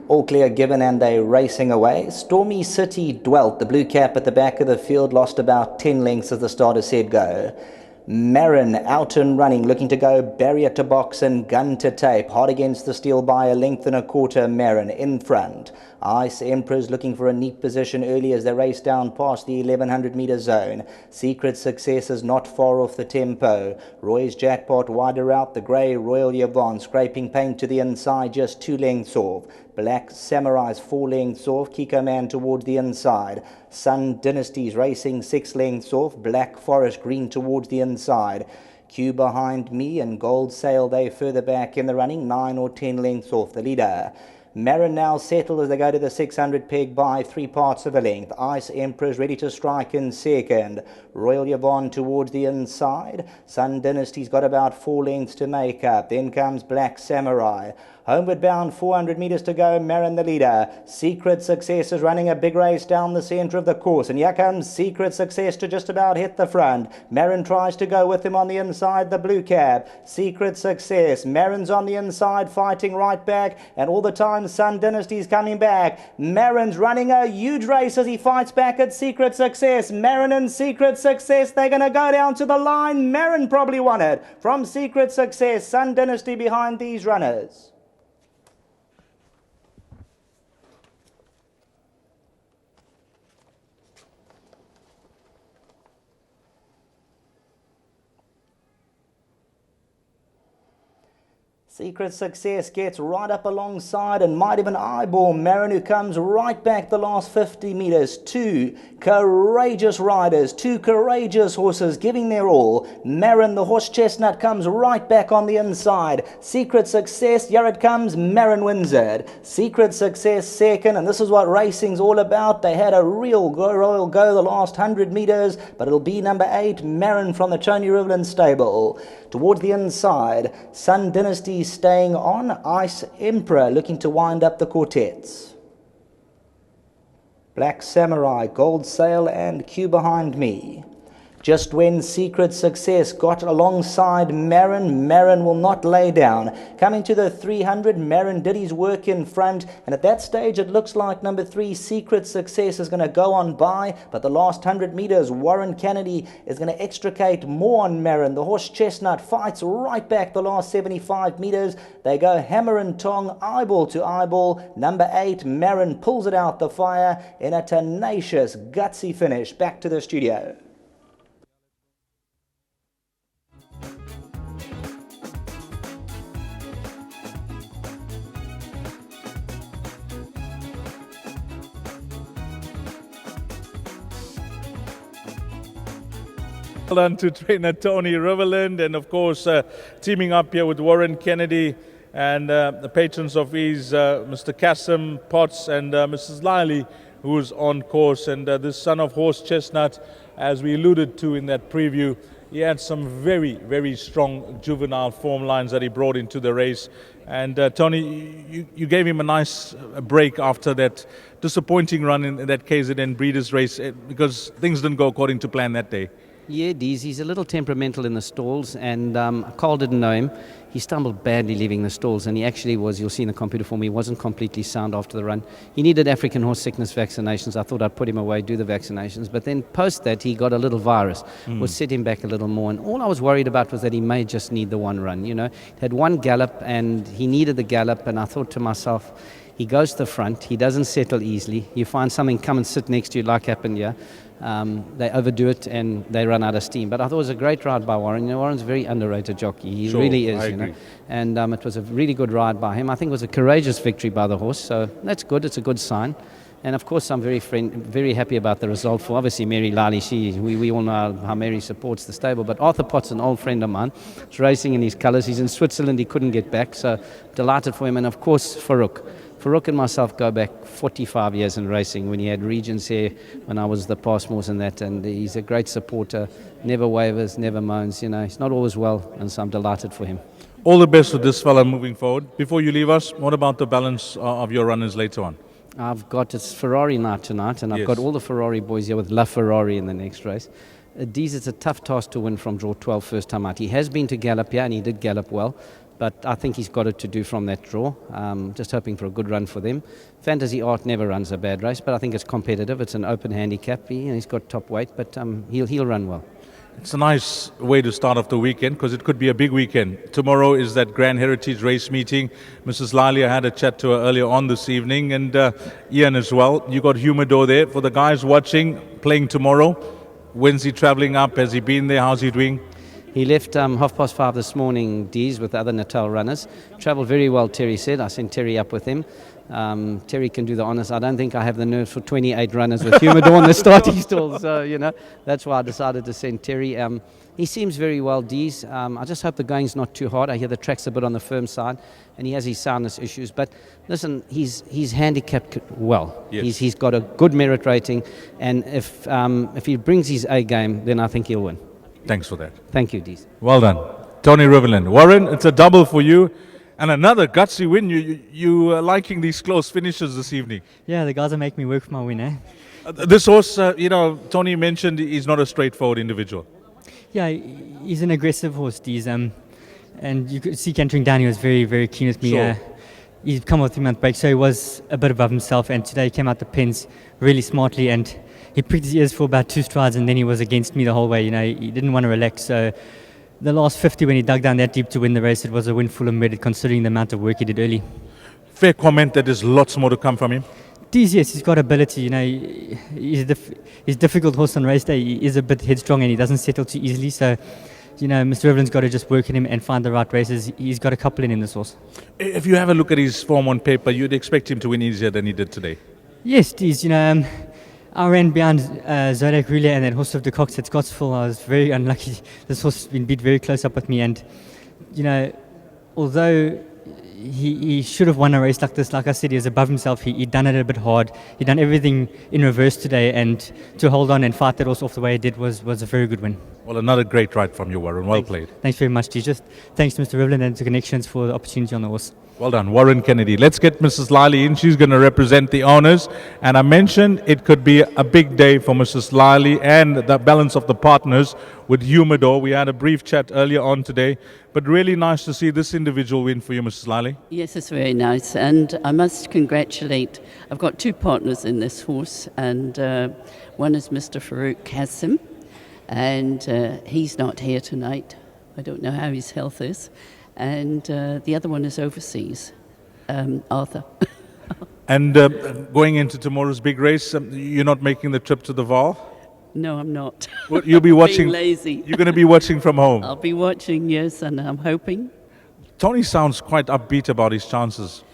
All clear given and they racing away. Stormy City dwelt. The blue cap at the back of the field lost about 10 lengths as the starter said go. MARRON out and running, looking to go barrier to box and gun to tape. Hard against the steel by a length and a quarter. MARRON in front. Ice Emperor's looking for a neat position early as they race down past the 1100 metre zone. Secret Success is not far off the tempo. Roy's Jackpot wider out. The grey Royal Yvonne scraping paint to the inside, just 2 lengths off. Black Samurai's 4 lengths off. Kiko Man towards the inside. Sun Dynasty's racing 6 lengths off. Black Forest Green towards the inside. Q behind me and Gold Sail they further back in the running, 9 or 10 lengths off the leader. MARRON now settled as they go to the 600 peg by 3 parts of a length. Ice Emperor's ready to strike in second. Royal Yvonne towards the inside. Sun Dynasty's got about 4 lengths to make up. Then comes Black Samurai. Homeward bound, 400 metres to go, MARRON the leader. Secret Success is running a big race down the centre of the course. And here comes Secret Success to just about hit the front. MARRON tries to go with him on the inside, the blue cap. Secret Success. MARRON's on the inside, fighting right back. And all the time, Sun Dynasty's coming back. MARRON's running a huge race as he fights back at Secret Success. MARRON and Secret Success, they're going to go down to the line. MARRON probably won it from Secret Success. Sun Dynasty behind these runners. Secret Success gets right up alongside and might even eyeball MARRON, who comes right back the last 50 metres. 2 courageous riders, 2 courageous horses giving their all. MARRON, the horse chestnut, comes right back on the inside. Secret Success, here it comes, MARRON wins it. Secret Success second, and this is what racing's all about. They had a real royal go the last 100 metres, but it'll be number 8, MARRON from the Tony Riverland stable. Towards the inside, Sun Dynasty staying on. Ice Emperor looking to wind up the quartets. Black Samurai, Gold Sail and Q behind me. Just when Secret Success got alongside MARRON, MARRON will not lay down. Coming to the 300, MARRON did his work in front, and at that stage it looks like number 3, Secret Success, is going to go on by, but the last 100 metres, Warren Kennedy is going to extricate more on MARRON. The horse chestnut fights right back the last 75 metres. They go hammer and tong, eyeball to eyeball. Number 8, MARRON pulls it out the fire in a tenacious, gutsy finish. Back to the studio. Well done to trainer Tony Riverland, and of course teaming up here with Warren Kennedy and the patrons of his Mr. Kasim Potts and Mrs. Liley, who's on course. And this son of horse chestnut, as we alluded to in that preview, he had some very, very strong juvenile form lines that he brought into the race. And Tony, you gave him a nice break after that disappointing run in that KZN Breeders' race because things didn't go according to plan that day. Yeah, Deez, he's a little temperamental in the stalls, and Carl didn't know him. He stumbled badly leaving the stalls, and he actually was, you'll see in the computer form, he wasn't completely sound after the run. He needed African horse sickness vaccinations. I thought I'd put him away, do the vaccinations, but then post that he got a little virus, which set him back a little more, and all I was worried about was that he may just need the one run, you know. He had one gallop, and he needed the gallop, and I thought to myself, he goes to the front, he doesn't settle easily. You find something come and sit next to you like happened here. They overdo it and they run out of steam. But I thought it was a great ride by Warren. You know, Warren's a very underrated jockey. He really is, you know. And it was a really good ride by him. I think it was a courageous victory by the horse. So that's good. It's a good sign. And of course, I'm very happy about the result for obviously Mary Lally. We all know how Mary supports the stable. But Arthur Potts, an old friend of mine, is racing in his colours. He's in Switzerland. He couldn't get back. So delighted for him. And of course, Farouk. Farouk and myself go back 45 years in racing when he had Regents here, when I was the Passmores and that, and he's a great supporter, never wavers, never moans, you know, he's not always well, and so I'm delighted for him. All the best with this fella moving forward. Before you leave us, what about the balance of your runners later on? It's Ferrari night tonight, and I've got all the Ferrari boys here with La Ferrari in the next race. Deez, it's a tough task to win from draw 12 first time out. He has been to gallop here, and he did gallop well. but I think he's got it to do from that draw. Just hoping for a good run for them. Fantasy Art never runs a bad race, but I think it's competitive. It's an open handicap. He's got top weight, but he'll run well. It's a nice way to start off the weekend because it could be a big weekend. Tomorrow is that Grand Heritage race meeting. Mrs. Lally, I had a chat to her earlier on this evening, and Ian as well. You got Humidor there. For the guys watching, playing tomorrow, when's he travelling up? Has he been there? How's he doing? He left 5:30 this morning, D's, with the other Natal runners. Travelled very well, Terry said. I sent Terry up with him. Terry can do the honours. I don't think I have the nerves for 28 runners with Humidor on the starting stall. So, that's why I decided to send Terry. He seems very well, D's. I just hope the going's not too hard. I hear the track's a bit on the firm side, and he has his soundness issues. But listen, he's handicapped well. Yes. He's got a good merit rating, and if he brings his A game, then I think he'll win. Thanks for that. Thank you, D's. Well done. Tony Riverland. Warren, it's a double for you. And another gutsy win. You are liking these close finishes this evening. Yeah, the guys are making me work for my win, eh? This horse, Tony mentioned he's not a straightforward individual. Yeah, he's an aggressive horse, D's. And you could see cantering down, he was very, very keen with me. Sure. He's come off 3-month break, so he was a bit above himself. And today he came out the pens really smartly, and he pricked his ears for about 2 strides, and then he was against me the whole way. He didn't want to relax. So the last 50, when he dug down that deep to win the race, it was a win full of merit, considering the amount of work he did early. Fair comment that there's lots more to come from him. Yes, he's got ability. He's a difficult horse on race day. He is a bit headstrong and he doesn't settle too easily. So, Mr. Riverland's got to just work in him and find the right races. He's got a couple in this horse. If you have a look at his form on paper, you'd expect him to win easier than he did today. Yes, I ran behind Zodiac Ruler and that horse of the Cox at Scottsville. I was very unlucky. This horse has been beat very close up with me, and although he should have won a race like this, like I said, he was above himself. He'd done it a bit hard. He'd done everything in reverse today, and to hold on and fight that horse off the way he did was a very good win. Well, another great ride from you, Warren. Well played. Thanks very much, G. Just thanks to Mr. Riverland and to Connections for the opportunity on the horse. Well done, Warren Kennedy. Let's get Mrs. Lally in. She's going to represent the owners. And I mentioned it could be a big day for Mrs. Lally and the balance of the partners with Humidor. We had a brief chat earlier on today, but really nice to see this individual win for you, Mrs. Lally. Yes, it's very nice. And I must congratulate, I've got 2 partners in this horse, and one is Mr. Farouk Kassim, and he's not here tonight. I don't know how his health is. And the other one is overseas, Arthur. And going into tomorrow's big race, you're not making the trip to the Vaal? No, I'm not. Well, you'll be watching. Being lazy. You're going to be watching from home. I'll be watching, yes, and I'm hoping. Tony sounds quite upbeat about his chances.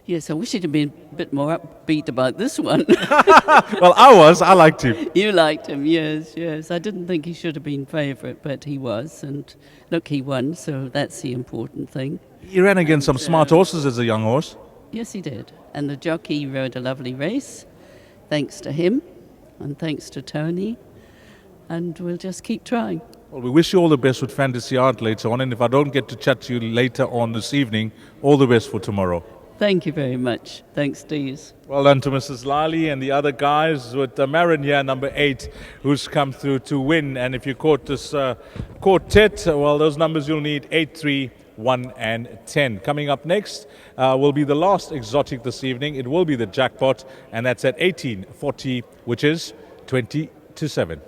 Yes, I wish he'd have been a bit more upbeat about this one. Well, I liked him. You liked him, yes. I didn't think he should have been favourite, but he was. And look, he won, so that's the important thing. He ran against some smart horses as a young horse. Yes, he did. And the jockey rode a lovely race, thanks to him and thanks to Tony. And we'll just keep trying. Well, we wish you all the best with Fantasy Art later on. And if I don't get to chat to you later on this evening, all the best for tomorrow. Thank you very much. Thanks, Steve. Well done to Mrs. Lally and the other guys with MARRON here, number 8, who's come through to win. And if you caught this quartet, well, those numbers you'll need 8, 3, 1 and 10. Coming up next will be the last exotic this evening. It will be the jackpot, and that's at 18.40, which is 20 to 7.